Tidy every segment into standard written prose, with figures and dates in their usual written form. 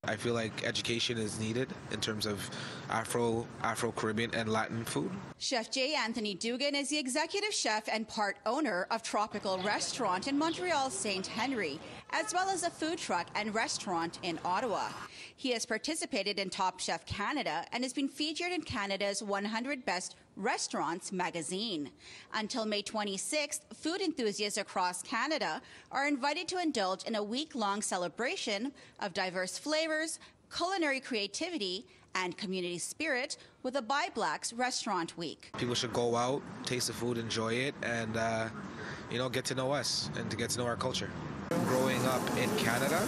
I feel like education is needed in terms of Afro-Caribbean and Latin food. Chef Jae-Anthony Dougan is the executive chef and part owner of Tropikal restaurant in Montreal's Saint-Henri, as well as a food truck and restaurant in Ottawa. He has participated in Top Chef Canada and has been featured in Canada's 100 Best Restaurants magazine. Until May 26th, food enthusiasts across Canada are invited to indulge in a week-long celebration of diverse flavors, culinary creativity, and community spirit with a ByBlacks Restaurant Week. People should go out, taste the food, enjoy it, and get to know us and to get to know our culture. Growing up in Canada,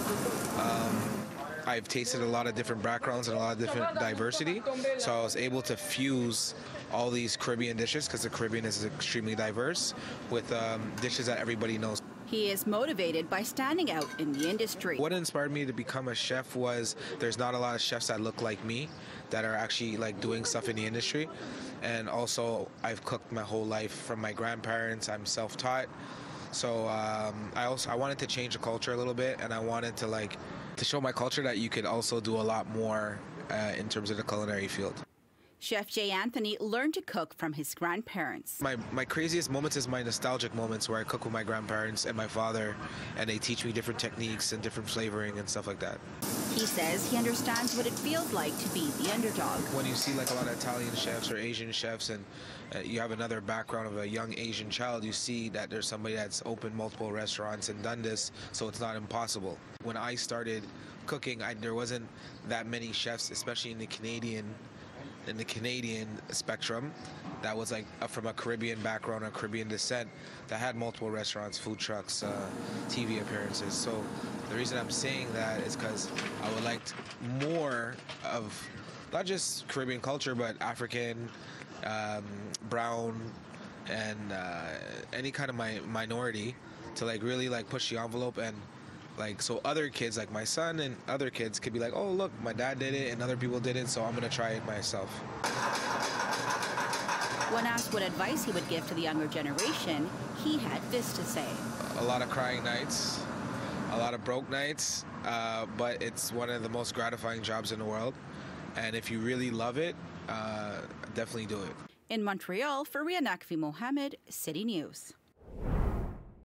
I've tasted a lot of different backgrounds and a lot of different diversity, so I was able to fuse all these Caribbean dishes, because the Caribbean is extremely diverse, with dishes that everybody knows. He is motivated by standing out in the industry. What inspired me to become a chef was there's not a lot of chefs that look like me that are actually like doing stuff in the industry, and also I've cooked my whole life from my grandparents. I'm self-taught. So I wanted to change the culture a little bit, and I wanted to show my culture that you could also do a lot more in terms of the culinary field. Chef Jae-Anthony learned to cook from his grandparents. My craziest moments is my nostalgic moments where I cook with my grandparents and my father, and they teach me different techniques and different flavoring and stuff like that. He says he understands what it feels like to be the underdog. When you see like a lot of Italian chefs or Asian chefs, and you have another background of a young Asian child, you see that there's somebody that's opened multiple restaurants and done this, so it's not impossible. When I started cooking, there wasn't that many chefs, especially in the Canadian spectrum, that was like from a Caribbean background or Caribbean descent, that had multiple restaurants, food trucks, TV appearances. So the reason I'm saying that is because I would like more of not just Caribbean culture, but African, brown, and any kind of minority to really push the envelope, and so other kids, like my son and other kids, could be like, oh look, my dad did it and other people did it, so I'm gonna try it myself. When asked what advice he would give to the younger generation, he had this to say. A lot of crying nights, a lot of broke nights, but it's one of the most gratifying jobs in the world, and if you really love it, definitely do it. In Montreal, Fariha Naqvi-Mohamed, City News.